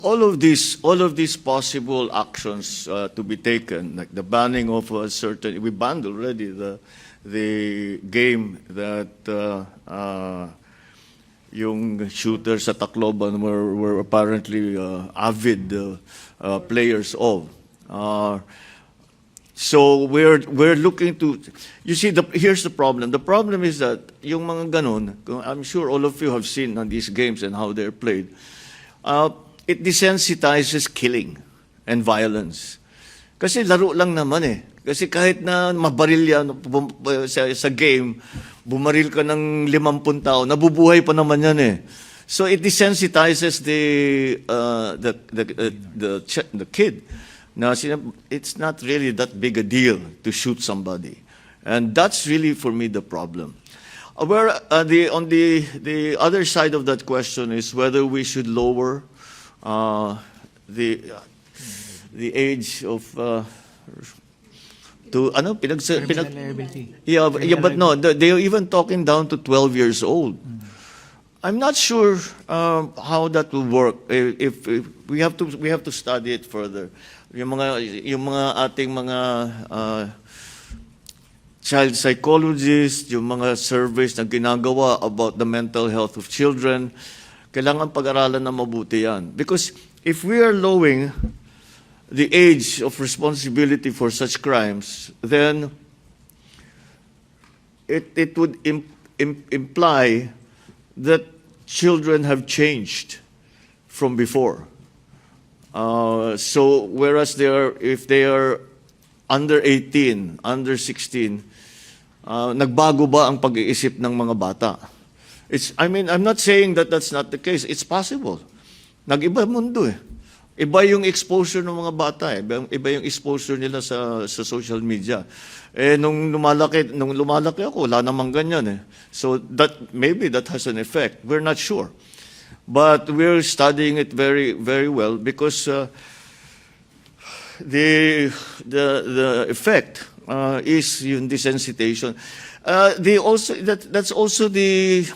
all of these possible actions to be taken, like the banning of a certain, we banned already the game that yung shooters sa Tacloban were apparently avid players of. So we're looking to, you see, here's the problem. The problem is that yung mga ganon, I'm sure all of you have seen on these games and how they're played. It desensitizes killing and violence. Kasi laro lang naman eh. Kasi kahit na mabaril yan sa game, bumaril ka ng 50 tao, nabubuhay pa naman yan eh. So it desensitizes the kid. Now, it's not really that big a deal to shoot somebody. And that's really, for me, the problem. Where on the other side of that question is whether we should lower the age of to ano liability. yeah, but no, they're even talking down to 12 years old. I'm not sure how that will work. If we have to study it further. Yung mga ating mga child psychologists, yung mga surveys na ginagawa about the mental health of children, kailangan pag-aralan na mabuti yan. Because if we are lowering the age of responsibility for such crimes, then it would imply that children have changed from before. So whereas if they are under 18, under 16, nagbago ba ang pag-iisip ng mga bata? I'm not saying that that's not the case. It's possible. Nag-iba mundo eh. Iba yung exposure ng mga bata eh. Iba yung exposure nila sa social media. Eh, nung lumalaki ako, wala namang ganyan eh. So maybe that has an effect. We're not sure. But we're studying it very, very well because the effect is yung desensitization. That's also the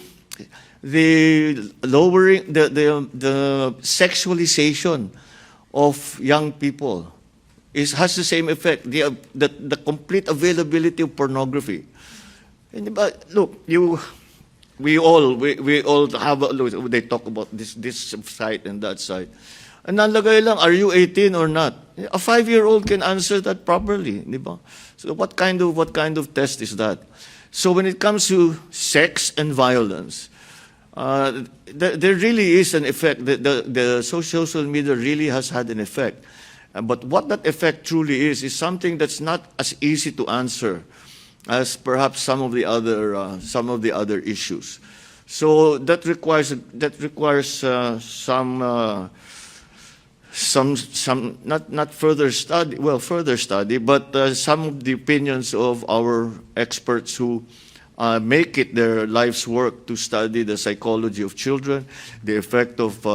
lowering the sexualization of young people has the same effect. The complete availability of pornography. And look, we all have they talk about this site and that site. And nalagay lang, are you 18 or not? A 5-year-old can answer that properly, di ba? So what kind of test is that? So when it comes to sex and violence, there really is an effect. The social media really has had an effect. But what that effect truly is something that's not as easy to answer as perhaps some of the other issues. So that requires some not further study, further study, but some of the opinions of our experts who make it their life's work to study the psychology of children, the effect of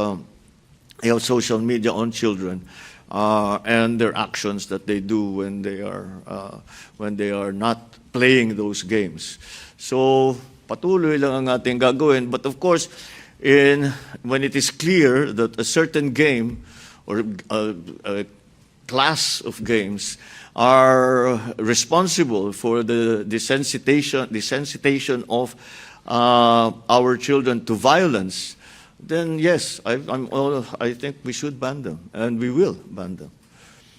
social media on children, and their actions that they do when they are not playing those games. So patuloy lang ang ating gagawin. But of course, when it is clear that a certain game or a class of games are responsible for the desensitization of our children to violence, then yes, I think we should ban them, and we will ban them.